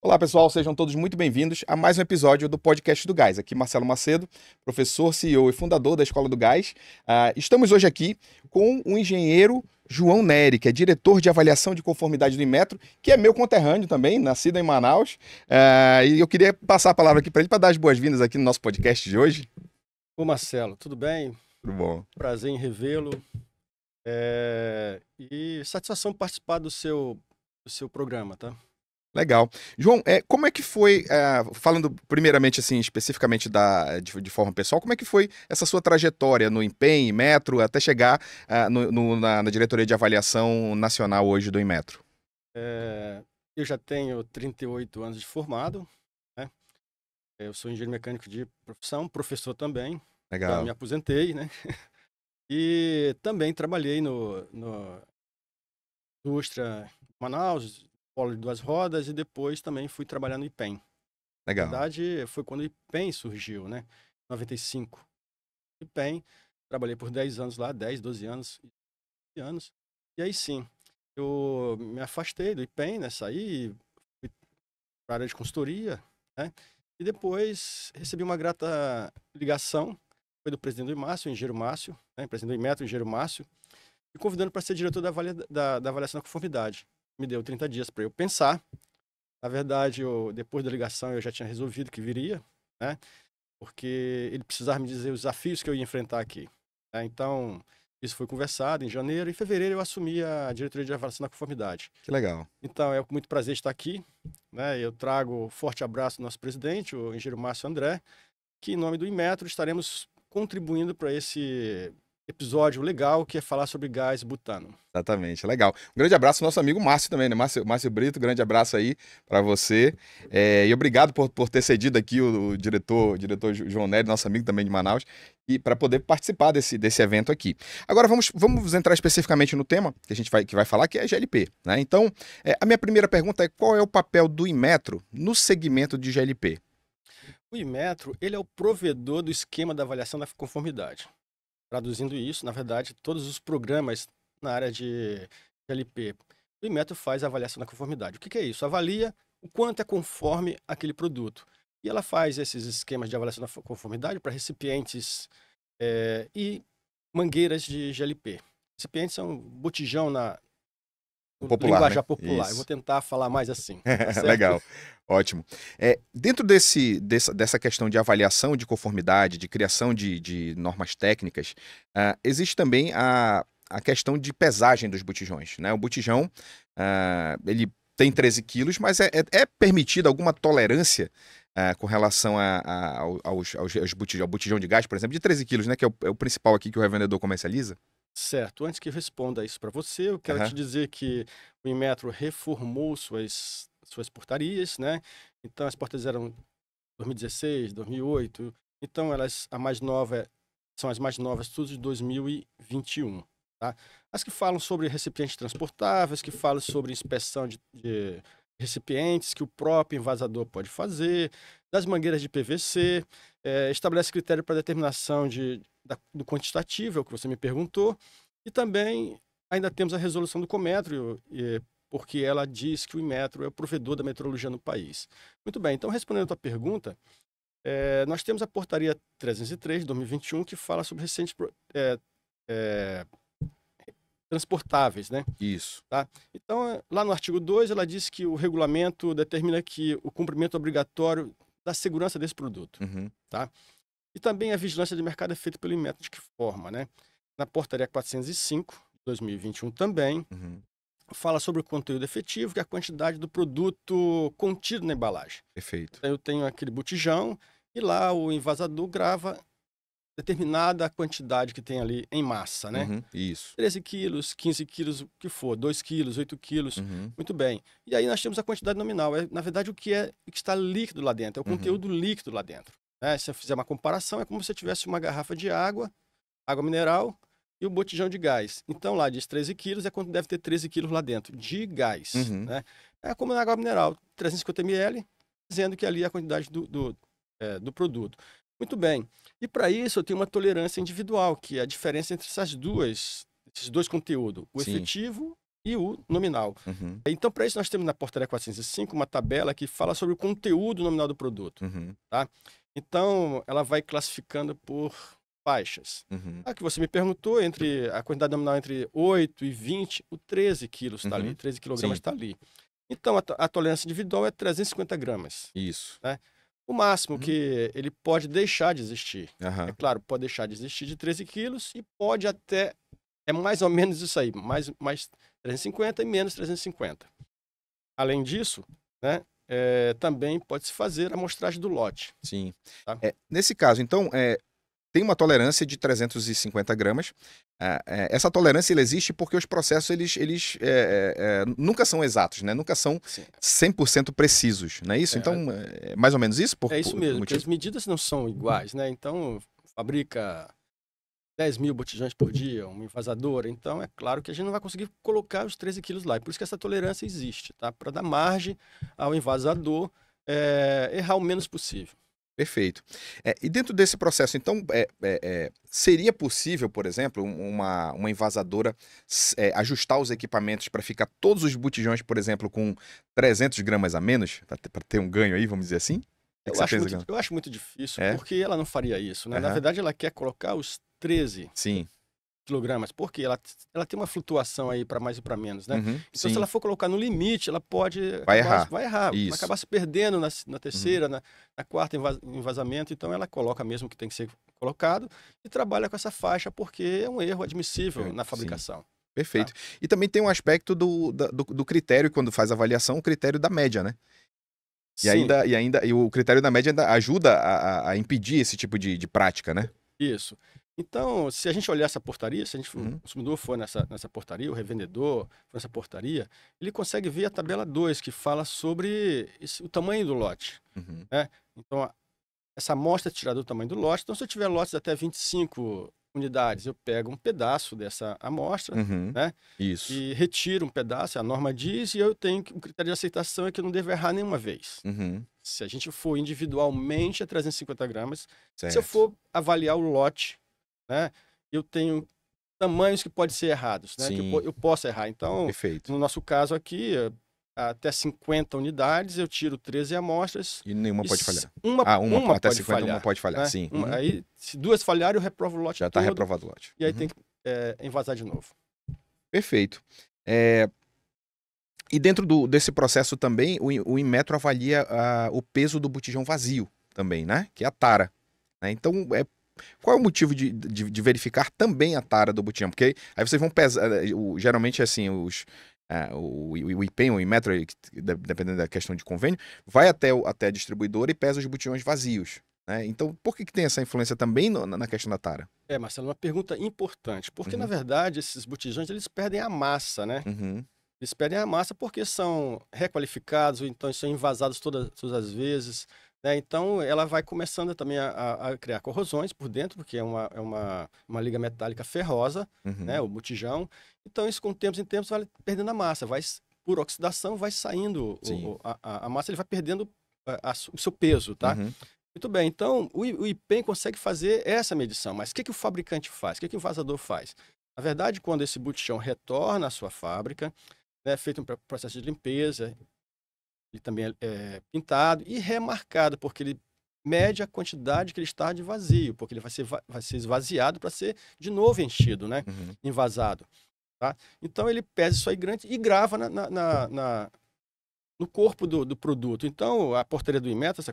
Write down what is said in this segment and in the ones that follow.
Olá, pessoal, sejam todos muito bem-vindos a mais um episódio do podcast do Gás. Aqui, Marcelo Macedo, professor, CEO e fundador da Escola do Gás. Estamos hoje aqui com o engenheiro João Nery, que é diretor de avaliação de conformidade do Inmetro, que é meu conterrâneo também, nascido em Manaus. E eu queria passar a palavra aqui para ele para dar as boas-vindas aqui no nosso podcast de hoje. Ô Marcelo, tudo bem? Tudo bom? Prazer em revê-lo. E satisfação participar do seu programa, tá? Legal. João, como é que foi, falando primeiramente, assim, especificamente de forma pessoal, como é que foi essa sua trajetória no Empenho, Inmetro, até chegar na diretoria de avaliação nacional hoje do Inmetro? Eu já tenho 38 anos de formado, né? Eu sou engenheiro mecânico de profissão, professor também, já me Legal. aposentei, né? E também trabalhei no indústria de Manaus, polo de duas rodas, e depois também fui trabalhar no IPEM. Na Legal. verdade, foi quando o IPEM surgiu, né? 95. IPEM, trabalhei por 10 anos lá, 10, 12 anos. E aí sim, eu me afastei do IPEM, né? Saí, fui para a área de consultoria, né? E depois recebi uma grata ligação, foi do presidente do Imácio, o engenheiro Márcio, né? Presidente do Inmetro, o engenheiro Márcio, me convidando para ser diretor da avaliação da conformidade. Me deu 30 dias para eu pensar. Na verdade, depois da ligação eu já tinha resolvido que viria, né? Porque ele precisava me dizer os desafios que eu ia enfrentar aqui, né? Então, isso foi conversado em janeiro. Em fevereiro eu assumi a diretoria de avaliação da conformidade. Que legal. Então, é com muito prazer estar aqui, né? Eu trago um forte abraço do nosso presidente, o engenheiro Márcio André, que em nome do Inmetro estaremos contribuindo para esse episódio legal que é falar sobre gás butano. Exatamente, legal. Um grande abraço ao nosso amigo Márcio também, né? Márcio Brito, grande abraço aí para você. E obrigado por ter cedido aqui o diretor João Nery, nosso amigo também de Manaus, e para poder participar desse evento aqui. Agora vamos entrar especificamente no tema que a gente vai falar, que é a GLP, né? Então, a minha primeira pergunta é: qual é o papel do Inmetro no segmento de GLP? O Inmetro, ele é o provedor do esquema da avaliação da conformidade. Traduzindo isso, na verdade, todos os programas na área de LP, o Inmetro faz a avaliação da conformidade. O que é isso? Avalia o quanto é conforme aquele produto. E ela faz esses esquemas de avaliação da conformidade para recipientes e mangueiras de GLP. Recipientes são botijão no Popular, né? linguajar popular. Eu vou Isso. tentar falar mais assim, tá certo? Legal, ótimo. Dentro dessa questão de avaliação de conformidade, de criação de normas técnicas, existe também a questão de pesagem dos botijões, né? O botijão, ele tem 13 quilos, mas é permitida alguma tolerância com relação ao botijão de gás, por exemplo, de 13 quilos, né? Que é o principal aqui que o revendedor comercializa? Certo. Antes que eu responda isso para você, eu quero te Aham. dizer que o Inmetro reformou suas portarias, né? Então, as portarias eram 2016, 2008. Então, são as mais novas, tudo de 2021, tá? As que falam sobre recipientes transportáveis, que falam sobre inspeção de recipientes que o próprio envasador pode fazer, das mangueiras de PVC, estabelece critério para determinação do quantitativo, é o que você me perguntou, e também ainda temos a resolução do Cometro, porque ela diz que o Inmetro é o provedor da metrologia no país. Muito bem, então respondendo a tua pergunta, nós temos a portaria 303 de 2021 que fala sobre recentes transportáveis, né? Isso. Tá? Então, lá no artigo 2, ela diz que o regulamento determina que o cumprimento obrigatório da segurança desse produto. Uhum. Tá? E também a vigilância de mercado é feita pelo Inmetro. De que forma, né? Na portaria 405, de 2021 também, Uhum. fala sobre o conteúdo efetivo, que é a quantidade do produto contido na embalagem. Perfeito. Então, eu tenho aquele botijão e lá o envasador grava determinada quantidade que tem ali em massa, né? Uhum. Isso. 13 quilos, 15 quilos, o que for, 2 quilos, 8 quilos, Uhum. muito bem. E aí nós temos a quantidade nominal, na verdade o que está líquido lá dentro, é o Uhum. conteúdo líquido lá dentro, né? Se eu fizer uma comparação, é como se eu tivesse uma garrafa de água mineral, e o botijão de gás. Então lá diz 13 quilos, é quanto deve ter 13 quilos lá dentro, de gás, Uhum. né? É como na água mineral, 350 ml, dizendo que ali é a quantidade do produto. Muito bem. E para isso eu tenho uma tolerância individual, que é a diferença entre esses dois conteúdos, o Sim. efetivo e o nominal. Uhum. Então, para isso, nós temos na portaria 405 uma tabela que fala sobre o conteúdo nominal do produto. Uhum. Tá? Então, ela vai classificando por faixas. Uhum. A que você me perguntou, entre a quantidade nominal entre 8 e 20, o 13 quilos está ali, 13 quilogramas Sim. está ali. Então, a tolerância individual é 350 gramas. Isso. Né? O máximo Uhum. que ele pode deixar de existir. Aham. É claro, pode deixar de existir de 13 quilos e pode até... É mais ou menos isso aí, mais 350 e menos 350. Além disso, né, também pode-se fazer a amostragem do lote. Sim. Tá? Nesse caso, então, tem uma tolerância de 350 gramas. Essa tolerância ela existe porque os processos eles nunca são exatos, né? Nunca são Sim. 100% precisos, não é isso? Então, é mais ou menos isso? É isso mesmo, porque as medidas não são iguais, né? Então, fabrica 10 mil botijões por dia, uma envasadora. Então, é claro que a gente não vai conseguir colocar os 13 quilos lá. E por isso que essa tolerância existe, tá? Para dar margem ao envasador errar o menos possível. Perfeito. E dentro desse processo, então, seria possível, por exemplo, uma envasadora ajustar os equipamentos para ficar todos os botijões, por exemplo, com 300 gramas a menos, para ter um ganho aí, vamos dizer assim? O que você pensa, Gano? Eu acho muito difícil, É? porque ela não faria isso, né? Na Aham. verdade, ela quer colocar os 13 Sim. quilogramas, porque ela tem uma flutuação aí para mais e para menos, né? Uhum. Então, Sim. se ela for colocar no limite, ela pode Vai errar. vai errar, vai Isso. acabar se perdendo na terceira, na quarta envasamento. Então, ela coloca mesmo o que tem que ser colocado e trabalha com essa faixa, porque é um erro admissível na fabricação. Perfeito. E também tem um aspecto do critério, quando faz a avaliação, o critério da média, né? Sim, E o critério da média ainda ajuda a impedir esse tipo de prática, né? isso. Então, se a gente olhar essa portaria, se a gente, Uhum. o consumidor for nessa portaria, o revendedor for nessa portaria, ele consegue ver a tabela 2, que fala sobre o tamanho do lote. Uhum. Né? Então, essa amostra é tirada do tamanho do lote. Então, se eu tiver lotes até 25 unidades, eu pego um pedaço dessa amostra, Uhum. né? Isso. E retiro um pedaço, a norma diz, e eu tenho o critério de aceitação é que eu não devo errar nenhuma vez. Uhum. Se a gente for individualmente a 350 gramas, Certo. se eu for avaliar o lote, né, eu tenho tamanhos que podem ser errados, né, que Sim. eu posso errar. Então, Perfeito. no nosso caso aqui, até 50 unidades, eu tiro 13 amostras. E nenhuma pode falhar. Uma Até pode 50 falhar. uma pode falhar, Né? sim. Aí, se duas falharem, eu reprovo o lote Já está todo. reprovado o lote. E aí tem que envasar de novo. Perfeito. E dentro desse processo também, o Inmetro avalia o peso do botijão vazio também, né? Que é a tara. Né? Então, qual é o motivo de verificar também a tara do botijão? Porque aí vocês vão pesar, geralmente assim, o IPEM, o Inmetro, dependendo da questão de convênio, vai até a distribuidora e pesa os botijões vazios. Né? Então, por que tem essa influência também na questão da tara? Marcelo, uma pergunta importante, porque na Uhum. verdade esses botijões eles perdem a massa, né? Uhum. Eles perdem a massa porque são requalificados, ou então são envasados todas as vezes, né? Então ela vai começando também a criar corrosões por dentro, porque é uma liga metálica ferrosa, Uhum. né? O botijão. Então isso com tempos em tempos vai perdendo a massa, por oxidação vai saindo Sim. a massa, ele vai perdendo o seu peso, tá? Uhum. Muito bem, então o IPEM consegue fazer essa medição, mas o que o fabricante faz? O que o envasador faz? Na verdade, quando esse botijão retorna à sua fábrica, é feito um processo de limpeza, ele também é pintado e remarcado, porque ele mede a quantidade que ele está de vazio, porque ele vai ser esvaziado para ser de novo enchido, né? Uhum. Envasado. Tá? Então ele pesa isso aí grande e grava no corpo do produto. Então, a portaria do Inmetro, essa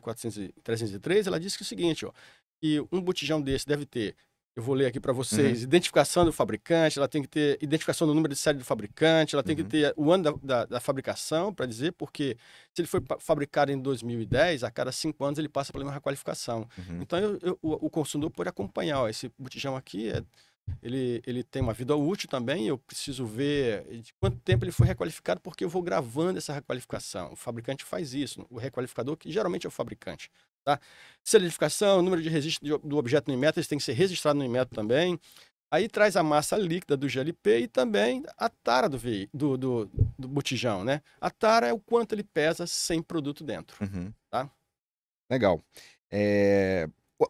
303, ela diz que é o seguinte, ó, que um botijão desse deve ter, eu vou ler aqui para vocês, identificação do fabricante, ela tem que ter identificação do número de série do fabricante, ela tem que ter o ano da fabricação, para dizer, porque se ele foi fabricado em 2010, a cada 5 anos ele passa por uma requalificação. Então, o consumidor pode acompanhar, ó, esse botijão aqui ele tem uma vida útil também, eu preciso ver de quanto tempo ele foi requalificado, porque eu vou gravando essa requalificação. O fabricante faz isso, o requalificador, que geralmente é o fabricante. Tá? Serialificação, número de registro do objeto no Inmetro, eles têm que ser registrados no Inmetro também. Aí traz a massa líquida do GLP e também a tara do botijão, né? A tara é o quanto ele pesa sem produto dentro. Tá? Legal.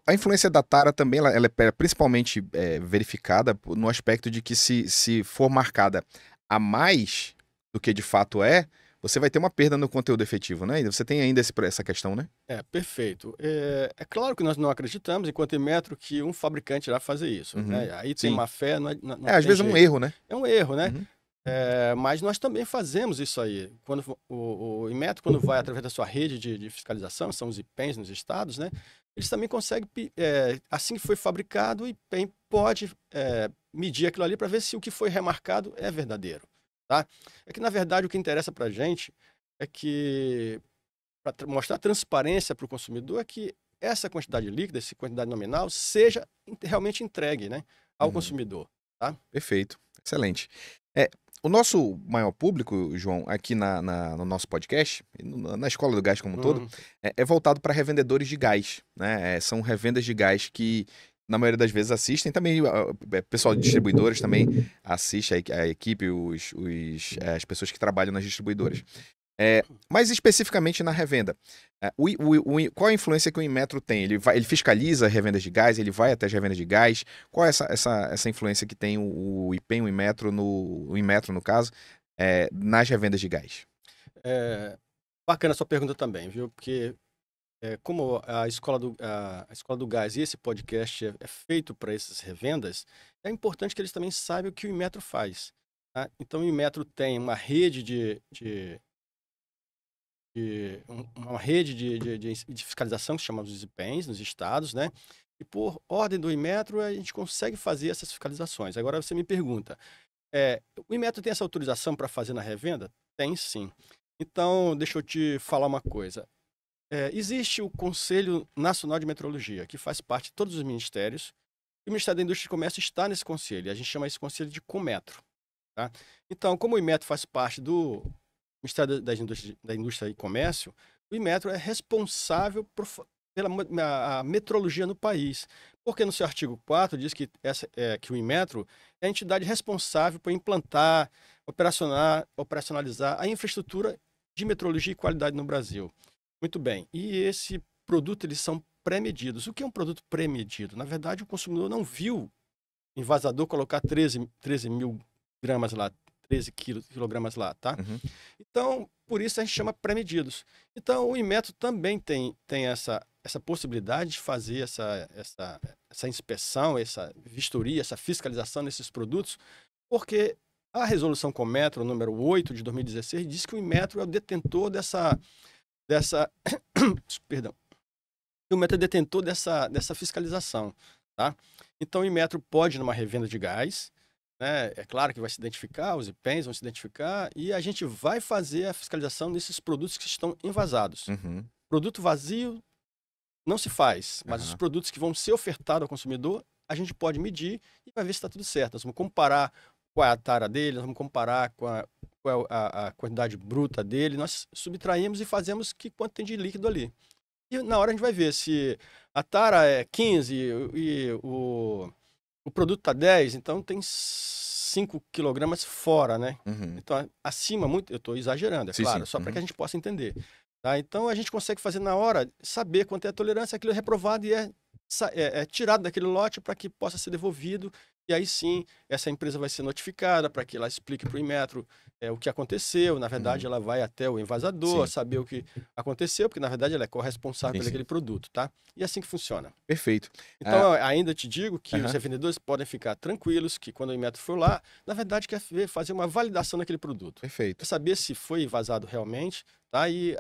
A influência da tara também ela é principalmente verificada no aspecto de que se for marcada a mais do que de fato é, você vai ter uma perda no conteúdo efetivo, né? E você tem ainda essa questão, né? Perfeito. É claro que nós não acreditamos, enquanto Inmetro, que um fabricante irá fazer isso, Uhum. né? Aí tem Sim. má fé, não Às tem vezes é um jeito. erro, né? É um erro, né? Uhum. Mas nós também fazemos isso aí. Quando o Inmetro, quando vai através da sua rede de fiscalização, são os IPENs nos estados, né? Eles também conseguem, assim que foi fabricado, o IPEN pode medir aquilo ali para ver se o que foi remarcado é verdadeiro, tá? É que, na verdade, o que interessa para a gente é que, para mostrar transparência para o consumidor, é que essa quantidade líquida, essa quantidade nominal, seja realmente entregue, né, ao Uhum. consumidor, tá? Perfeito. Excelente. O nosso maior público, João, aqui no nosso podcast, e na Escola do Gás como um todo, Hum, é voltado para revendedores de gás, né? São revendas de gás que, na maioria das vezes, assistem. Também, pessoal de distribuidoras também assiste a equipe, as pessoas que trabalham nas distribuidoras. Mais especificamente na revenda, qual a influência que o Inmetro tem? Ele fiscaliza revendas de gás, ele vai até as revendas de gás? Qual é essa influência que tem o IPEM, o Inmetro, no caso, nas revendas de gás? Bacana a sua pergunta também, viu? Porque como a Escola do Gás e esse podcast é feito para essas revendas, é importante que eles também saibam o que o Inmetro faz, tá? Então, o Inmetro tem uma rede uma rede de fiscalização que se chama os IPENs nos estados, né? E por ordem do Inmetro a gente consegue fazer essas fiscalizações. Agora você me pergunta, o Inmetro tem essa autorização para fazer na revenda? Tem sim. Então, deixa eu te falar uma coisa. Existe o Conselho Nacional de Metrologia, que faz parte de todos os ministérios, e o Ministério da Indústria e Comércio está nesse conselho, e a gente chama esse conselho de Cometro, tá? Então, como o Inmetro faz parte do Ministério da Indústria e Comércio, o Inmetro é responsável pela a metrologia no país, porque no seu artigo 4 diz que, que o Inmetro é a entidade responsável por implantar, operacionalizar a infraestrutura de metrologia e qualidade no Brasil. Muito bem. E esse produto, eles são pré-medidos. O que é um produto pré-medido? Na verdade, o consumidor não viu envasador colocar 13 mil gramas lá, 13 quilogramas lá, tá? Uhum. Então, por isso a gente chama pré-medidos. Então, o Inmetro também tem essa possibilidade de fazer essa inspeção, essa vistoria, essa fiscalização desses produtos, porque a resolução Cometro, número 8 de 2016, diz que o Inmetro é o detentor perdão, o Inmetro é detentor dessa fiscalização, tá? Então, o Inmetro pode ir numa revenda de gás, né? É claro que vai se identificar, os IPENs vão se identificar, e a gente vai fazer a fiscalização desses produtos que estão envasados. Uhum. Produto vazio não se faz, mas os Aham. produtos que vão ser ofertados ao consumidor, a gente pode medir e vai ver se está tudo certo. Nós vamos comparar qual é a tara dele, nós vamos comparar qual é a quantidade bruta dele, nós subtraímos e fazemos quanto tem de líquido ali. E na hora a gente vai ver se a tara é 15 e o produto está 10, então tem 5 quilogramas fora, né? Uhum. Então, acima muito, eu estou exagerando, é Sim, claro, sim. só para que a Uhum. gente possa entender. Tá? Então, a gente consegue fazer na hora, saber quanto é a tolerância, aquilo é reprovado e é tirado daquele lote para que possa ser devolvido. E aí sim, essa empresa vai ser notificada para que ela explique para o Inmetro o que aconteceu. Na verdade, Uhum. ela vai até o envasador Sim, saber o que aconteceu, porque na verdade ela é corresponsável sim, por sim. aquele produto, tá? E é assim que funciona. Perfeito. Então, eu ainda te digo que os Aham. revendedores podem ficar tranquilos que quando o Inmetro for lá, na verdade quer fazer uma validação daquele produto. Perfeito. Quer saber se foi vazado realmente, tá? E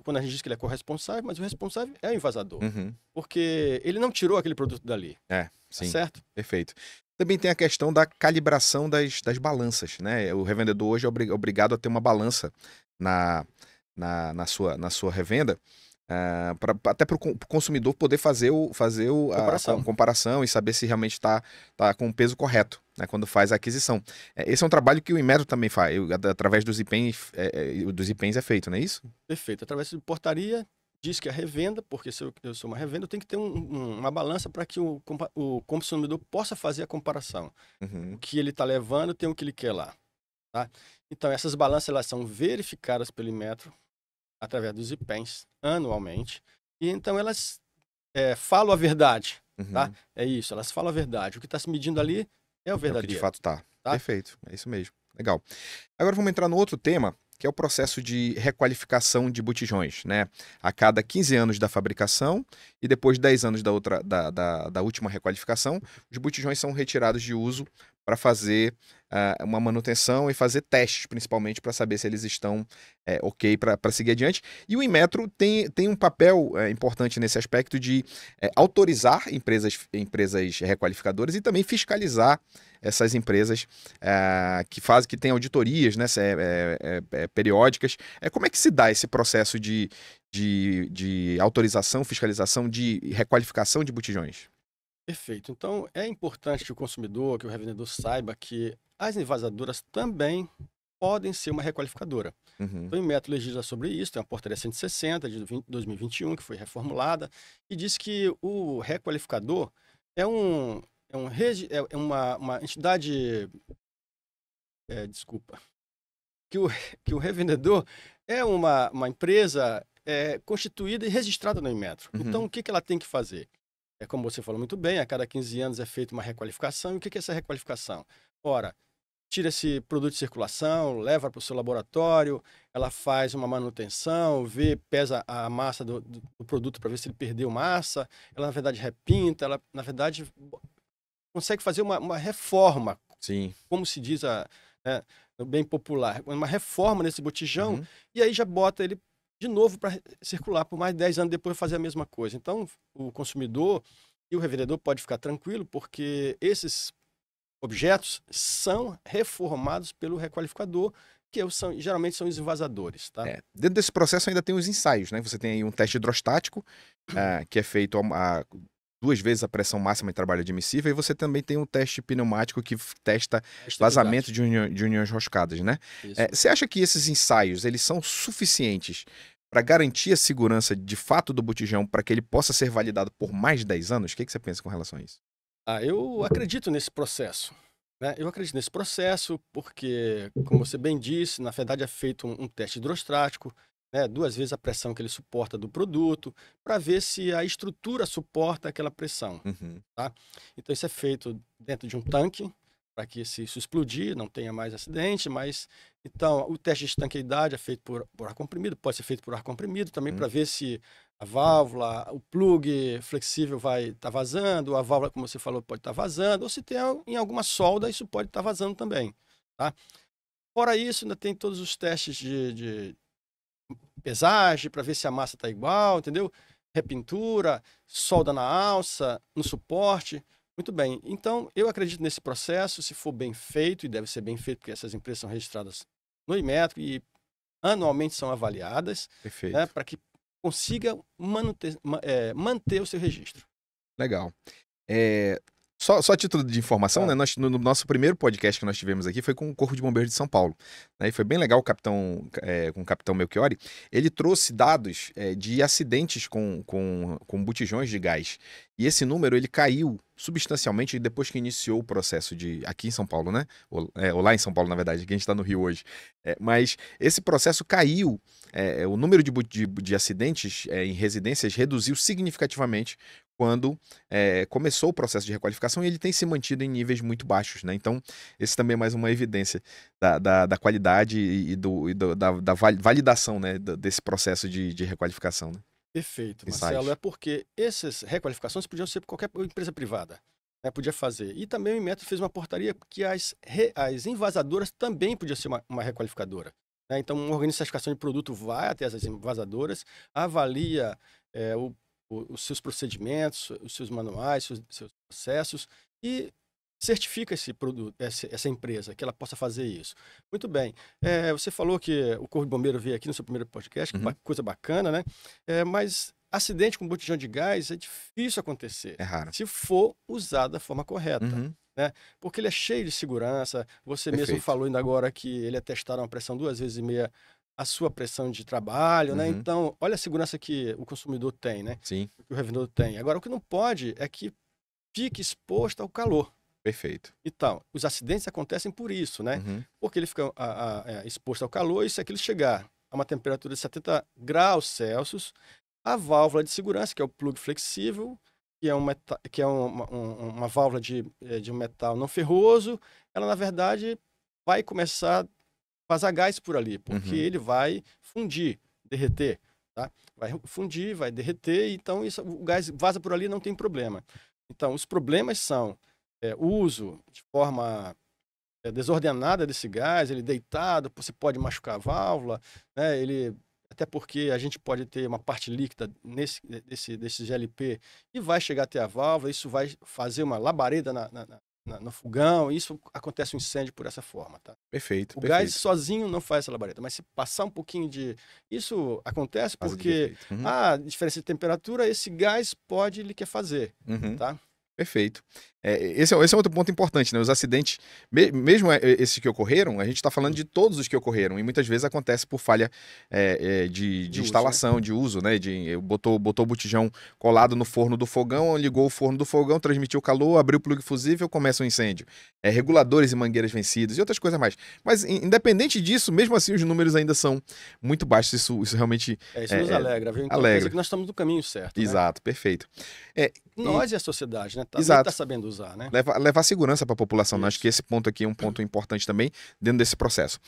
quando a gente diz que ele é corresponsável, mas o responsável é o envasador. Uhum. Porque ele não tirou aquele produto dali, tá Sim. certo? Perfeito. Também tem a questão da calibração das balanças, né? O revendedor hoje é obrigado a ter uma balança na sua revenda, até para o consumidor poder fazer a Comparação. comparação e saber se realmente está com o peso correto, né, quando faz a aquisição. Esse é um trabalho que o Inmetro também faz, através dos IPENs é feito, não é isso? Perfeito. Através de portaria, diz que a revenda, porque se eu sou uma revenda, eu tenho que ter uma balança para que o consumidor possa fazer a comparação. O Uhum. que ele está levando tem o que ele quer lá. Tá? Então, essas balanças elas são verificadas pelo Inmetro através dos IPENs anualmente. E então elas falam a verdade. Tá? Uhum. É isso, elas falam a verdade. O que está se medindo ali é o É o que de verdadeiro. fato tá. Tá? Perfeito, é isso mesmo. Legal. Agora vamos entrar no outro tema, que é o processo de requalificação de botijões, né? A cada 15 anos da fabricação e depois de 10 anos da última requalificação, os botijões são retirados de uso para fazer uma manutenção e fazer testes, principalmente para saber se eles estão ok para seguir adiante. E o Inmetro tem um papel importante nesse aspecto de autorizar empresas requalificadoras e também fiscalizar essas empresas que têm auditorias, né, periódicas. Como é que se dá esse processo de autorização, fiscalização, de requalificação de botijões? Perfeito. Então, é importante que o consumidor, que o revendedor saiba que as envasadoras também podem ser uma requalificadora. Uhum, Então, o Inmetro legisla sobre isso, tem a Portaria 160 de 2021, que foi reformulada, e diz que o requalificador é uma entidade, desculpa, que o, que o revendedor é uma empresa constituída e registrada no Inmetro. Então, uhum, o que ela tem que fazer? É como você falou muito bem, a cada 15 anos é feita uma requalificação. E o que é essa requalificação? Ora, tira esse produto de circulação, leva para o seu laboratório, ela faz uma manutenção, pesa a massa do produto para ver se ele perdeu massa, ela, na verdade, repinta, ela, na verdade, consegue fazer uma reforma, sim. como se diz né, bem popular, uma reforma nesse botijão, Uhum. e aí já bota ele de novo para circular por mais 10 anos depois fazer a mesma coisa. Então, o consumidor e o revendedor pode ficar tranquilo, porque esses objetos são reformados pelo requalificador, geralmente são os envasadores, tá? Dentro desse processo ainda tem os ensaios, né? Você tem aí um teste hidrostático, que é feito a 2 vezes a pressão máxima em trabalho admissível, e você também tem um teste pneumático que testa A vazamento estabilidade. de uniões roscadas, né? Isso. Você acha que esses ensaios, eles são suficientes para garantir a segurança de fato do botijão para que ele possa ser validado por mais de 10 anos? O que você pensa com relação a isso? Eu acredito nesse processo, né? Eu acredito nesse processo porque, como você bem disse, na verdade é feito um teste hidrostático, né? 2 vezes a pressão que ele suporta do produto, para ver se a estrutura suporta aquela pressão, Uhum, tá? Então isso é feito dentro de um tanque, para que se isso explodir não tenha mais acidente, mas então o teste de estanqueidade é feito por ar comprimido, pode ser feito por ar comprimido também uhum, para ver se a válvula, o plug flexível vai estar vazando, a válvula, como você falou, pode estar vazando, ou se tem em alguma solda, isso pode estar vazando também, tá? Fora isso, ainda tem todos os testes de pesagem para ver se a massa está igual, entendeu? Repintura, solda na alça, no suporte. Muito bem. Então, eu acredito nesse processo, se for bem feito, e deve ser bem feito, porque essas empresas são registradas no Inmetro e anualmente são avaliadas, né, perfeito. para que consiga manter o seu registro. Legal. É, só a título de informação, né? Claro. No nosso primeiro podcast que nós tivemos aqui foi com o Corpo de Bombeiros de São Paulo, né? E foi bem legal com o capitão Melchiori. Ele trouxe dados de acidentes com botijões de gás. E esse número ele caiu substancialmente depois que iniciou o processo aqui em São Paulo, né? Ou lá em São Paulo, na verdade, que a gente está no Rio hoje. Mas esse processo caiu. O número de acidentes em residências reduziu significativamente quando começou o processo de requalificação, e ele tem se mantido em níveis muito baixos, né? Então, esse também é mais uma evidência da qualidade da validação, né, desse processo de requalificação, né? Perfeito, Marcelo. Ensaios. É porque essas requalificações podiam ser por qualquer empresa privada, né, podia fazer. E também o Inmetro fez uma portaria que as envasadoras também podiam ser uma requalificadora, né? Então, uma organização de certificação de produto vai até as envasadoras, avalia os seus procedimentos, os seus manuais, seus processos e certifica esse produto, essa empresa, que ela possa fazer isso. Muito bem. Você falou que o Corpo de Bombeiro veio aqui no seu primeiro podcast, que Uhum. coisa bacana, né? Mas acidente com botijão de gás é difícil acontecer É raro. se for usado da forma correta, Uhum. né? Porque ele é cheio de segurança. Você mesmo Perfeito. falou ainda agora que ele é testado a uma pressão 2 vezes e meia a sua pressão de trabalho, né? Uhum. Então, olha a segurança que o consumidor tem, né? Sim, Que o revendedor tem. Agora, o que não pode é que fique exposto ao calor. perfeito. Então, os acidentes acontecem por isso, né? Uhum. Porque ele fica exposto ao calor e se aquilo chegar a uma temperatura de 70 graus Celsius, a válvula de segurança, que é o plug flexível, que é uma válvula de um metal não ferroso, ela, na verdade, vai começar a vazar gás por ali, porque Uhum. ele vai fundir, derreter, tá? Vai fundir, vai derreter, então isso, o gás vaza por ali, não tem problema. Então, os problemas são o uso de forma desordenada desse gás, ele deitado, você pode machucar a válvula, né? Ele, até porque a gente pode ter uma parte líquida desse GLP e vai chegar até a válvula, isso vai fazer uma labareda no fogão, e isso acontece um incêndio por essa forma, tá? Perfeito, O gás perfeito. sozinho não faz essa labareda, mas se passar um pouquinho de... Isso acontece Fase de porque efeito. Uhum. a diferença de temperatura, esse gás pode lhe quer fazer, Uhum. tá? Perfeito. Esse é outro ponto importante, né? Os acidentes, mesmo esses que ocorreram, a gente está falando de todos os que ocorreram, e muitas vezes acontece por falha de De uso, né? instalação, de uso, né? Botou o botijão colado no forno do fogão, ligou o forno do fogão, transmitiu calor, abriu o plug fusível, começa um incêndio. Reguladores e mangueiras vencidos e outras coisas mais. Mas, independente disso, mesmo assim, os números ainda são muito baixos. Isso realmente Isso nos alegra, viu? Então quer dizer alegra. que nós estamos no caminho certo, né? Exato, perfeito. É, e- Nós e a sociedade, né? Também está exato. sabendo usar, né? Levar segurança para a população, né? Acho que Isso. esse ponto aqui é um ponto importante também dentro desse processo.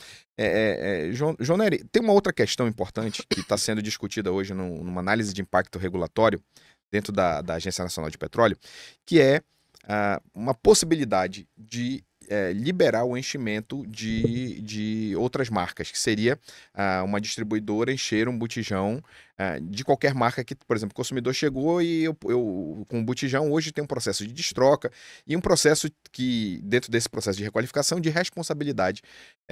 João Nery, tem uma outra questão importante que está sendo discutida hoje numa análise de impacto regulatório dentro da Agência Nacional de Petróleo, que é uma possibilidade de liberar o enchimento de outras marcas, que seria uma distribuidora encher um botijão de qualquer marca que, por exemplo, o consumidor chegou e eu com o botijão hoje tem um processo de destroca e um processo que, dentro desse processo de requalificação, de responsabilidade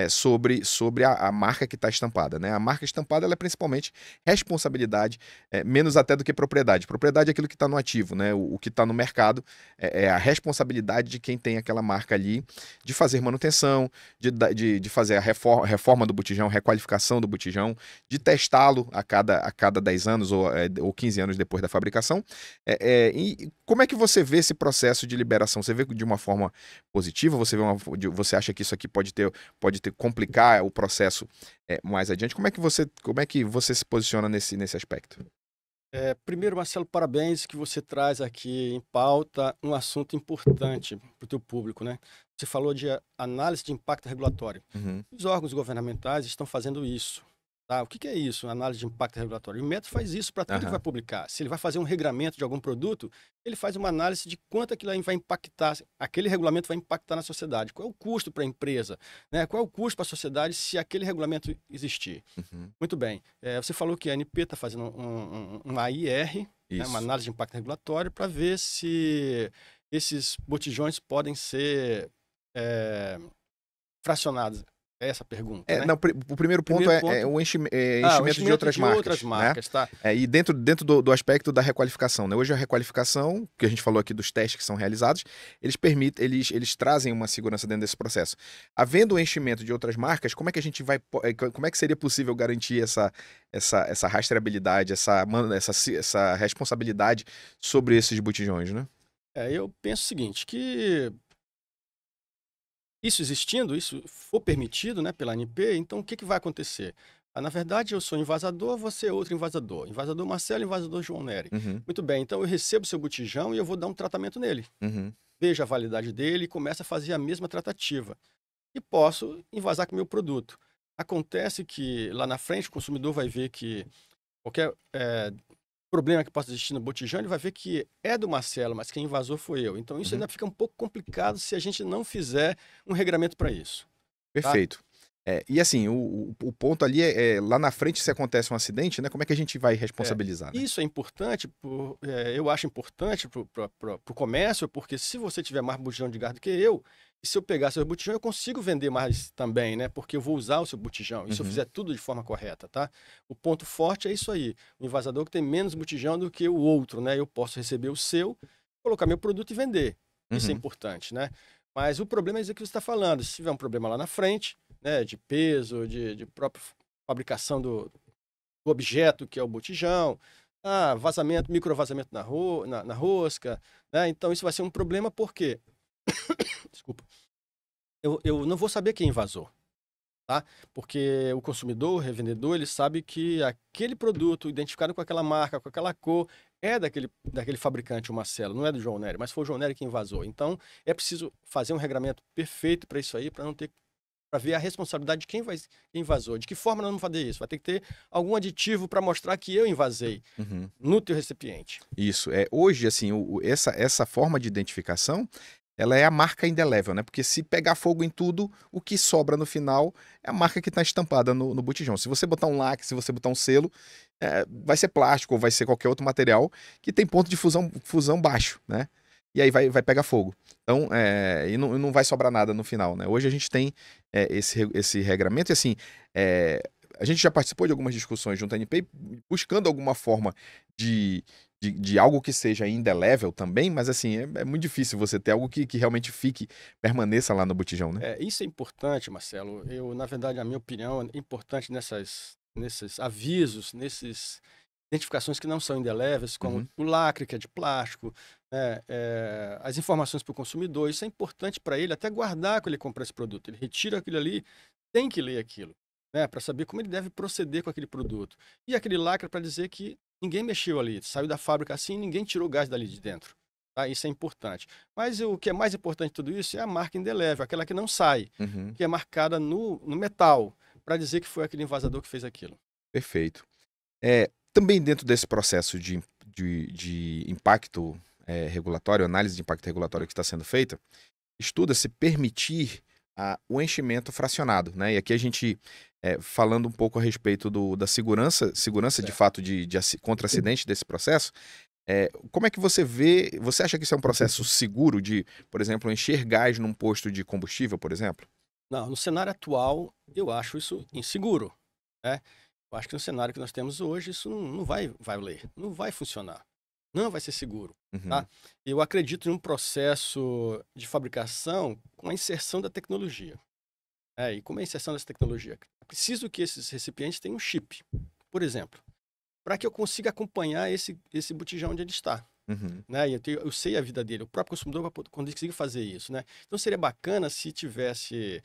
sobre a marca que está estampada, né? A marca estampada ela é principalmente responsabilidade, menos até do que propriedade. Propriedade é aquilo que está no ativo, né? O que está no mercado é a responsabilidade de quem tem aquela marca ali de fazer manutenção, de fazer a reforma do botijão, requalificação do botijão, de testá-lo a cada 10 anos ou 15 anos depois da fabricação. E como é que você vê esse processo de liberação? Você vê de uma forma positiva? Você acha que isso aqui pode complicar o processo mais adiante? Como é que você se posiciona nesse aspecto? Primeiro, Marcelo, parabéns que você traz aqui em pauta um assunto importante para o teu público, né? Você falou de análise de impacto regulatório. Uhum, Os órgãos governamentais estão fazendo isso. Tá? O que que é isso, análise de impacto regulatório? O Inmetro faz isso para tudo que vai aham, publicar. Se ele vai fazer um regramento de algum produto, ele faz uma análise de quanto aquilo aí vai impactar, aquele regulamento vai impactar na sociedade. Qual é o custo para a empresa? Né? Qual é o custo para a sociedade se aquele regulamento existir? uhum. Muito bem. Você falou que a ANP está fazendo uma AIR, né, uma Isso. análise de impacto regulatório, para ver se esses botijões podem ser é, fracionados. É essa a pergunta, né? Não, o primeiro ponto Primeiro é ponto, o o enchimento de enchimento outras de outras marcas, né? marcas, tá? E dentro do aspecto da requalificação, né? Hoje a requalificação, que a gente falou aqui dos testes que são realizados, eles trazem uma segurança dentro desse processo. Havendo o enchimento de outras marcas, como é que a gente como é que seria possível garantir essa rastreabilidade, essa responsabilidade sobre esses botijões, né? Eu penso o seguinte, que isso existindo, isso for permitido, né, pela ANP, então o que que vai acontecer? Na verdade, eu sou invasador, você é outro invasador. Invasador Marcelo, invasador João Nery. Uhum, Muito bem, então eu recebo seu botijão e eu vou dar um tratamento nele. uhum, Vejo a validade dele e começo a fazer a mesma tratativa. E posso invasar com o meu produto. Acontece que lá na frente o consumidor vai ver que qualquer problema que possa existir no botijão, ele vai ver que é do Marcelo, mas quem invasou foi eu. Então isso uhum. ainda fica um pouco complicado se a gente não fizer um regramento para isso, tá? Perfeito. E assim, o ponto ali lá na frente, se acontece um acidente, né? Como é que a gente vai É, responsabilizar, né? isso é importante, eu acho importante para o comércio, porque se você tiver mais botijão de gás do que eu, e se eu pegar seu botijão, eu consigo vender mais também, né? Porque eu vou usar o seu botijão, e se eu Uhum, fizer tudo de forma correta, tá? O ponto forte é isso aí. O invasador que tem menos botijão do que o outro, né? Eu posso receber o seu, colocar meu produto e vender. Isso é uhum, importante, né? Mas o problema é isso que você está falando. Se tiver um problema lá na frente, né? De peso, de própria fabricação do objeto que é o botijão, vazamento, microvazamento na rosca, né? Então isso vai ser um problema porque, desculpa, eu não vou saber quem vazou, tá? Porque o consumidor, o revendedor, ele sabe que aquele produto identificado com aquela marca, com aquela cor, é daquele fabricante, o Marcelo, não é do João Nery, mas foi o João Nery quem vazou. Então é preciso fazer um regramento perfeito para isso aí, para não ter para ver a responsabilidade de quem invasou. De que forma nós vamos fazer isso? Vai ter que ter algum aditivo para mostrar que eu invasei Uhum. no teu recipiente. Isso. Hoje, assim, essa forma de identificação, ela é a marca indelével, né? Porque se pegar fogo em tudo, o que sobra no final é a marca que está estampada no botijão. Se você botar um lacre, se você botar um selo, vai ser plástico ou vai ser qualquer outro material que tem ponto de fusão baixo, né? E aí vai pegar fogo. Então, e não vai sobrar nada no final, né? Hoje a gente tem esse regramento e, assim, a gente já participou de algumas discussões junto à ANP buscando alguma forma de algo que seja indelével também, mas assim, é muito difícil você ter algo que realmente permaneça lá no botijão, né? Isso é importante, Marcelo. Na verdade, na minha opinião, é importante nesses avisos, nessas identificações que não são indeléveis, como Uhum. o lacre, que é de plástico, né, as informações para o consumidor. Isso é importante para ele até guardar quando ele compra esse produto. Ele retira aquilo ali, tem que ler aquilo, né, para saber como ele deve proceder com aquele produto. E aquele lacre para dizer que ninguém mexeu ali, saiu da fábrica assim, ninguém tirou o gás dali de dentro. Tá? Isso é importante. Mas o que é mais importante de tudo isso é a marca indelével, aquela que não sai, Uhum. que é marcada no metal, para dizer que foi aquele invasador que fez aquilo. Perfeito. Também dentro desse processo de impacto regulatório, análise de impacto regulatório que está sendo feita, estuda-se permitir o enchimento fracionado, né? E aqui a gente, falando um pouco a respeito da segurança de fato contra acidente desse processo, como é que você vê, você acha que isso é um processo seguro de, por exemplo, encher gás num posto de combustível, por exemplo? Não, no cenário atual, eu acho isso inseguro, né? Eu acho que no cenário que nós temos hoje, isso não vai valer, não vai funcionar, não vai ser seguro, Uhum. tá? Eu acredito em um processo de fabricação com a inserção da tecnologia. E como é a inserção dessa tecnologia? É preciso que esses recipientes tenham um chip, por exemplo, para que eu consiga acompanhar esse botijão onde ele está. Uhum. Né? E eu sei a vida dele, o próprio consumidor vai conseguir fazer isso, né? Então seria bacana se tivesse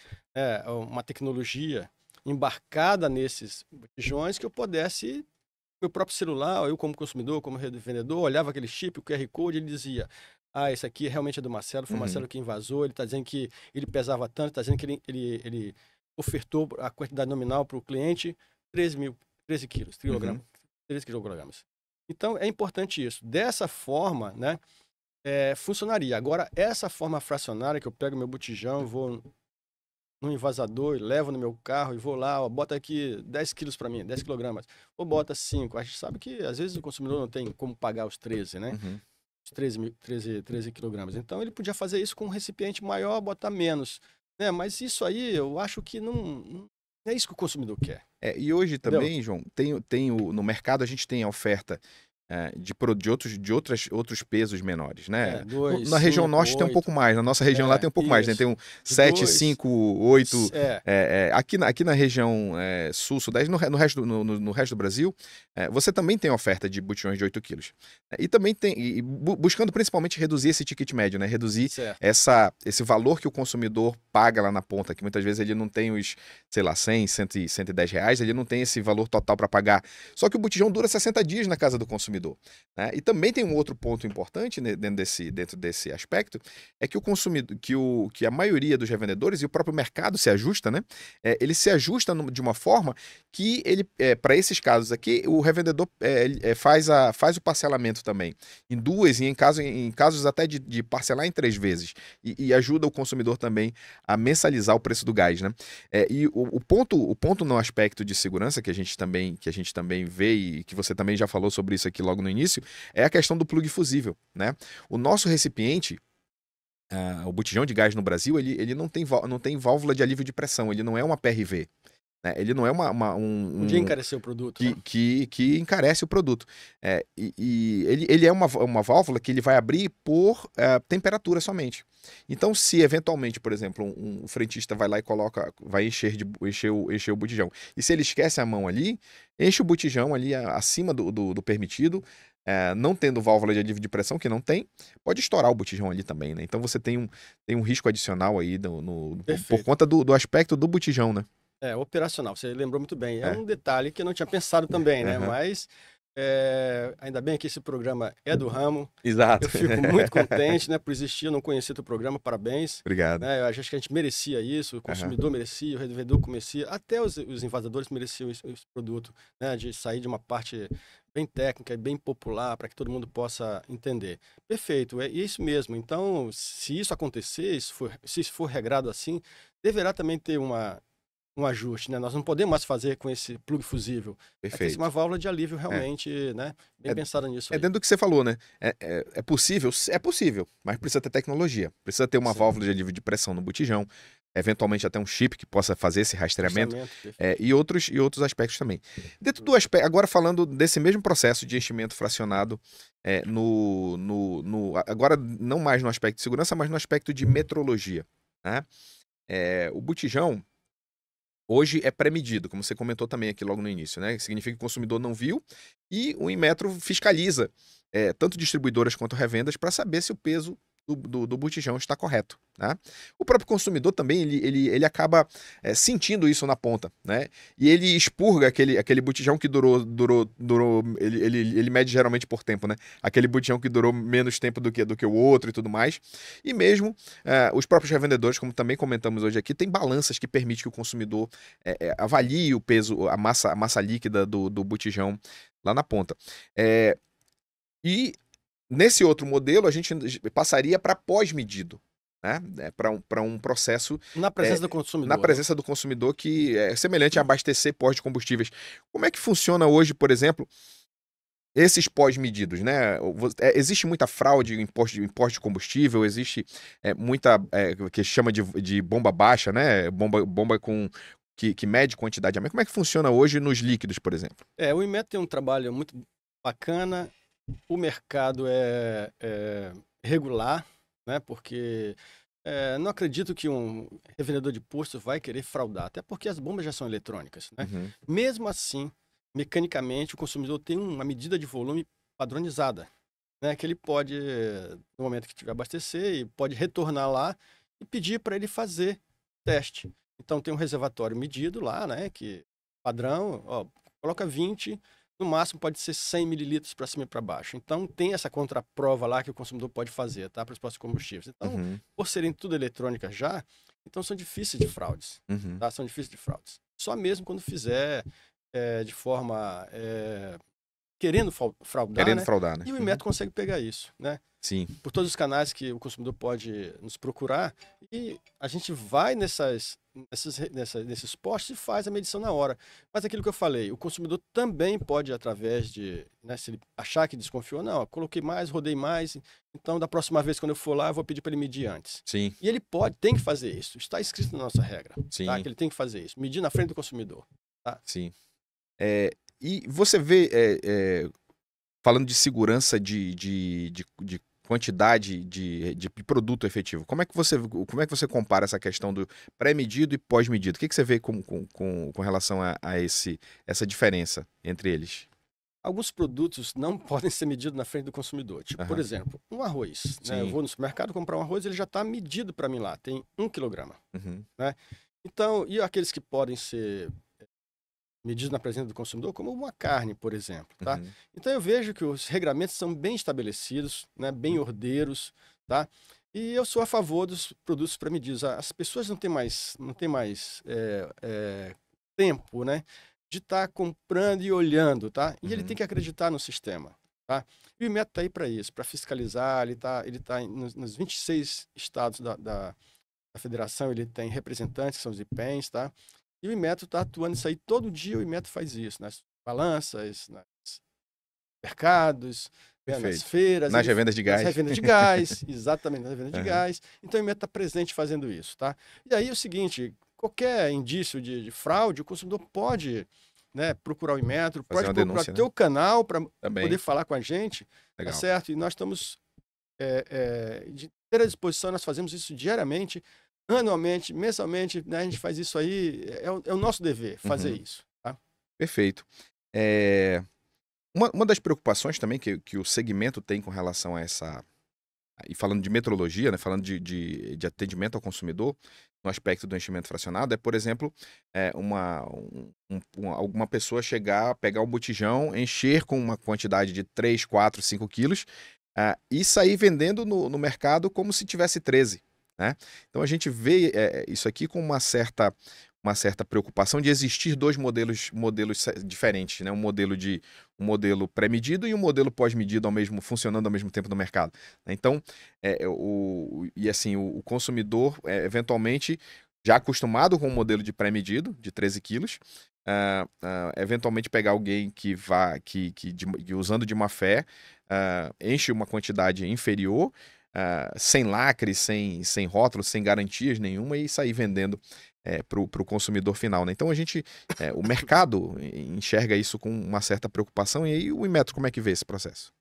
uma tecnologia embarcada nesses botijões que eu pudesse, meu próprio celular, eu como consumidor, como vendedor, olhava aquele chip, o QR Code, ele dizia: ah, esse aqui realmente é do Marcelo, foi o Uhum. Marcelo que invasou, ele está dizendo que ele pesava tanto, está dizendo que ele ofertou a quantidade nominal para o cliente 13 quilos, Uhum. 13 quilogramas. Então, é importante isso. Dessa forma, né, funcionaria. Agora, essa forma fracionária que eu pego meu botijão, vou no envasador, levo no meu carro e vou lá, ó, bota aqui 10 quilos para mim, 10 quilogramas. Ou bota 5. A gente sabe que, às vezes, o consumidor não tem como pagar os 13, né? Uhum. Os 13 quilogramas. Então, ele podia fazer isso com um recipiente maior, botar menos. Né? Mas isso aí, eu acho que não é isso que o consumidor quer. E hoje Entendeu? também, João, no mercado a gente tem a oferta outros pesos menores, né? 2, Na região 5, norte tem um pouco 8. mais, na nossa região lá tem um pouco mais, né? Tem Isso. um De 7, 2, 5, 8. é, Aqui na região sul, sudeste, no resto do Brasil, você também tem oferta de botijões de 8 quilos. E também tem, buscando principalmente reduzir esse ticket médio, né? Reduzir certo. esse valor que o consumidor paga lá na ponta, que muitas vezes ele não tem os, sei lá, 100, 110 reais, ele não tem esse valor total para pagar. Só que o botijão dura 60 dias na casa do consumidor. Né? E também tem um outro ponto importante, né, dentro desse aspecto, é que o consumidor, que a maioria dos revendedores e o próprio mercado se ajusta, né? Ele se ajusta de uma forma que ele, para esses casos aqui, o revendedor faz o parcelamento também em duas e em casos até de parcelar em 3 vezes e ajuda o consumidor também a mensalizar o preço do gás, né? E o ponto no aspecto de segurança que a gente também vê e que você também já falou sobre isso aqui logo no início, é a questão do plug fusível, né? O nosso recipiente, o botijão de gás no Brasil, ele não tem válvula de alívio de pressão, ele não é uma PRV. Né? Ele não é Podia encarecer o produto, né? que encarece o produto. Ele é uma válvula que ele vai abrir por temperatura somente. Então, se eventualmente, por exemplo, um frentista vai lá e vai encher o botijão, e se ele esquece a mão ali, enche o botijão ali acima do permitido, não tendo válvula de alívio de pressão, que não tem, pode estourar o botijão ali também, né? Então você tem um risco adicional aí por conta do aspecto do botijão, né? Operacional, você lembrou muito bem. É É. um detalhe que eu não tinha pensado também, né? Aham. Mas Ainda bem que esse programa é do ramo. Exato. Eu fico muito contente, né, por existir. Eu não conhecia teu programa, parabéns. Obrigado. Né, eu acho que a gente merecia isso, o Aham. consumidor merecia, o revendedor merecia, até os invasores mereciam esse produto, né, de sair de uma parte bem técnica e bem popular para que todo mundo possa entender. Perfeito, é isso mesmo. Então, se isso acontecer, se isso for regrado assim, deverá também ter um ajuste, né? Nós não podemos mais fazer com esse plug fusível. Vai ter que ser uma Perfeito. válvula de alívio É. realmente, né? Bem É, pensada nisso é aí. dentro do que você falou, né? É possível? É possível, mas precisa ter tecnologia. Precisa ter uma Sim, válvula de alívio de pressão no botijão, eventualmente até um chip que possa fazer esse rastreamento, processamento, perfeito. e outros aspectos também. Dentro do aspecto, agora falando desse mesmo processo de enchimento fracionado, agora não mais no aspecto de segurança, mas no aspecto de metrologia, né? O botijão hoje é pré-medido, como você comentou também aqui logo no início, né? Significa que o consumidor não viu e o Inmetro fiscaliza tanto distribuidoras quanto revendas para saber se o peso do botijão está correto, né? O próprio consumidor também ele acaba sentindo isso na ponta, né? E ele expurga aquele botijão que durou ele mede geralmente por tempo, né? Aquele botijão que durou menos tempo do que o outro e tudo mais. E mesmo os próprios revendedores, como também comentamos hoje aqui, tem balanças que permitem que o consumidor avalie o peso, a massa líquida do botijão lá na ponta. E nesse outro modelo, a gente passaria para pós-medido, né? Para um processo Na é, presença do na consumidor, né? presença do consumidor que é semelhante a abastecer pós de combustíveis. Como é que funciona hoje, por exemplo, esses pós-medidos, né? Existe muita fraude em imposto de combustível, existe muita que chama de bomba baixa, né? Bomba que mede quantidade. Mas como é que funciona hoje nos líquidos, por exemplo? O Inmetro tem um trabalho muito bacana. O mercado é regular, né? Porque não acredito que um revendedor de posto vai querer fraudar, até porque as bombas já são eletrônicas, né? Uhum, Mesmo assim, mecanicamente, o consumidor tem uma medida de volume padronizada, né? Que ele pode, no momento que tiver abastecer, e pode retornar lá e pedir para ele fazer teste. Então tem um reservatório medido lá, né? Que padrão, ó, coloca 20, no máximo pode ser 100 mililitros para cima e para baixo. Então tem essa contraprova lá que o consumidor pode fazer, tá? Para os postos de combustíveis. Então, uhum, por serem tudo eletrônica já, então são difíceis de fraudes, uhum. tá? São difíceis de fraudes. Só mesmo quando fizer de forma querendo fraudar, Querendo né? fraudar, né? E o Uhum. Inmetro consegue pegar isso, né? Sim. Por todos os canais que o consumidor pode nos procurar e a gente vai nesses postos e faz a medição na hora. Mas aquilo que eu falei, o consumidor também pode, através de, né, se ele achar que desconfiou, não, coloquei mais, rodei mais, então da próxima vez quando eu for lá, eu vou pedir para ele medir antes. Sim, E ele tem que fazer isso, está escrito na nossa regra, tá? sim, Que ele tem que fazer isso, medir na frente do consumidor, tá? sim. E você vê, falando de segurança de quantidade de produto efetivo, como é que você compara essa questão do pré-medido e pós-medido? O que você vê com relação a essa diferença entre eles? Alguns produtos não podem ser medidos na frente do consumidor. Tipo, por Aham. exemplo, um arroz, né? Eu Sim. vou no supermercado comprar um arroz, ele já está medido para mim lá, tem 1 quilograma, Uhum. né? Então, e aqueles que podem ser medidos na presença do consumidor, como uma carne, por exemplo, tá? Uhum. Então eu vejo que os regramentos são bem estabelecidos, né? Bem ordeiros, tá? E eu sou a favor dos produtos pré-medidos. As pessoas não têm mais tempo, né? De estar comprando e olhando, tá? E ele tem Uhum. que acreditar no sistema, tá? E o método está aí para isso, para fiscalizar. Ele tá nos 26 estados da federação, ele tem representantes, que são os IPENs, tá? E o Inmetro está atuando isso aí todo dia. O Inmetro faz isso nas balanças, nos mercados, né, nas Perfeito. feiras, Nas revendas de nas gás. revendas de gás, exatamente, nas revendas de Aham. gás. Então o Inmetro está presente fazendo isso, tá? E aí é o seguinte, qualquer indício de fraude, o consumidor pode, né, procurar o Inmetro, Fazer pode uma procurar denúncia, né? teu canal para poder Também. falar com a gente, tá Legal. certo? E nós estamos de ter à disposição, nós fazemos isso diariamente, anualmente, mensalmente, né? A gente faz isso aí, é o nosso dever fazer Uhum. isso, tá? Perfeito. É, uma das preocupações também que o segmento tem com relação a essa. E falando de metrologia, né, falando de atendimento ao consumidor, no aspecto do enchimento fracionado é, por exemplo, alguma pessoa chegar, pegar um botijão, encher com uma quantidade de 3, 4, 5 quilos e sair vendendo no mercado como se tivesse 13, né? Então a gente vê isso aqui com uma certa preocupação de existir dois modelos diferentes, né? Um modelo pré-medido e um modelo pós-medido funcionando ao mesmo tempo no mercado. Então, o consumidor, eventualmente, já acostumado com o modelo de pré-medido, de 13 quilos, eventualmente pegar alguém que usando de má fé, enche uma quantidade inferior, sem lacre, sem rótulo, sem garantias nenhuma e sair vendendo para o consumidor final, né? Então o mercado enxerga isso com uma certa preocupação. E aí o Inmetro como é que vê esse processo?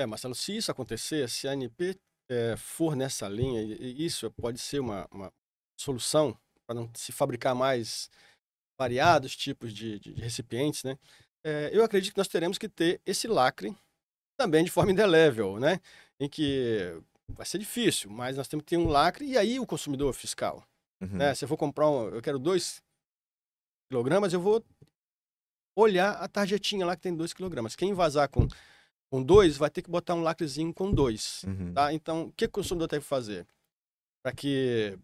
Marcelo, se isso acontecer, se a ANP for nessa linha, isso pode ser uma solução para não se fabricar mais variados tipos de recipientes, né? Eu acredito que nós teremos que ter esse lacre também de forma indelével, né? Em que vai ser difícil, mas nós temos que ter um lacre e aí o consumidor fiscal. Né? Se eu for comprar, eu quero 2 quilogramas, eu vou olhar a tarjetinha lá que tem 2 quilogramas. Quem vazar com 2 vai ter que botar um lacrezinho com 2. Tá? Então, o que o consumidor tem que fazer? Para que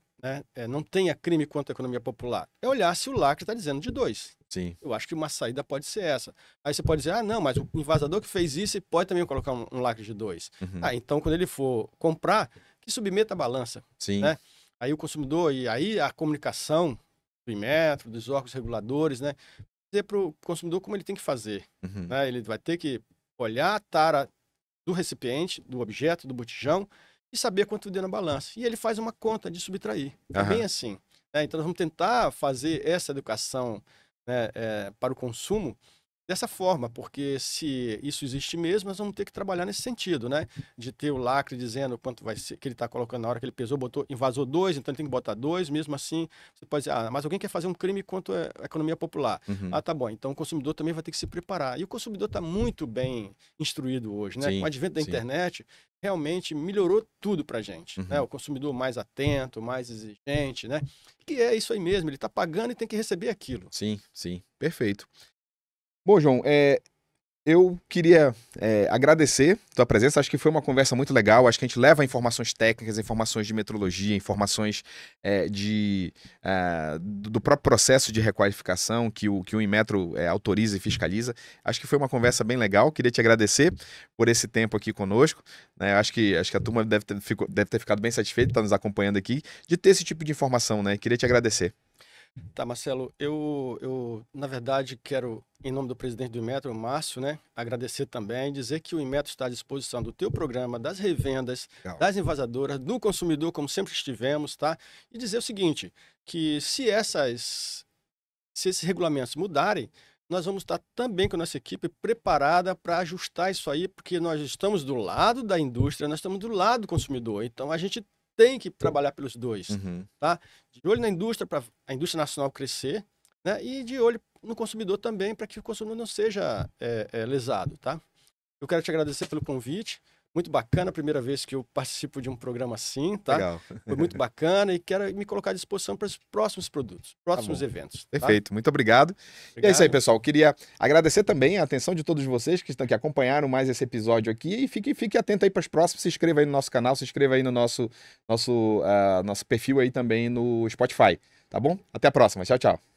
não tenha crime contra a economia popular. É olhar se o lacre está dizendo de 2. Sim. Eu acho que uma saída pode ser essa. Aí você pode dizer, não, mas o invasador que fez isso pode também colocar um lacre de 2. Então, quando ele for comprar, que submeta a balança. Sim. Né? Aí o consumidor, e aí a comunicação do Inmetro, dos órgãos reguladores, né? Dizer para o consumidor como ele tem que fazer. Né? Ele vai ter que olhar a tara do recipiente, do objeto, do botijão, e saber quanto deu na balança. E ele faz uma conta de subtrair. É bem assim. Né? Então, nós vamos tentar fazer essa educação, né, para o consumo dessa forma, porque se isso existe mesmo, nós vamos ter que trabalhar nesse sentido, né? De ter o lacre dizendo quanto vai ser, que ele está colocando na hora que ele pesou, invasou 2, então ele tem que botar 2, mesmo assim, você pode dizer, mas alguém quer fazer um crime contra a economia popular. Tá bom, então o consumidor também vai ter que se preparar. E o consumidor está muito bem instruído hoje, né? Com o advento da internet, realmente melhorou tudo pra gente, né? O consumidor mais atento, mais exigente, né? Que é isso aí mesmo, ele está pagando e tem que receber aquilo. Sim, sim, perfeito. Bom, João, eu queria agradecer a tua presença. Acho que foi uma conversa muito legal. Acho que a gente leva informações técnicas, informações de metrologia, informações do próprio processo de requalificação que o Inmetro autoriza e fiscaliza. Acho que foi uma conversa bem legal. Queria te agradecer por esse tempo aqui conosco. Né? Acho que a turma deve ter ficado bem satisfeita de estar nos acompanhando aqui, de ter esse tipo de informação, né? Queria te agradecer. Tá, Marcelo, eu na verdade quero, em nome do presidente do Inmetro, Márcio, né, agradecer também, dizer que o Inmetro está à disposição do teu programa, das revendas, das invasadoras, do consumidor, como sempre estivemos, tá? E dizer o seguinte, que se esses regulamentos mudarem, nós vamos estar também com a nossa equipe preparada para ajustar isso aí, porque nós estamos do lado da indústria, nós estamos do lado do consumidor, então a gente tem que trabalhar pelos dois, tá? De olho na indústria, para a indústria nacional crescer, né? E de olho no consumidor também, para que o consumidor não seja lesado, tá? Eu quero te agradecer pelo convite. Muito bacana, a primeira vez que eu participo de um programa assim, tá? Legal. Foi muito bacana e quero me colocar à disposição para os próximos produtos, próximos eventos. Tá? Perfeito, muito obrigado. E é isso aí, pessoal. Queria agradecer também a atenção de todos vocês que acompanharam mais esse episódio aqui e fique atento aí para os próximos. Se inscreva aí no nosso canal, se inscreva aí no nosso perfil aí também no Spotify, tá bom? Até a próxima. Tchau, tchau.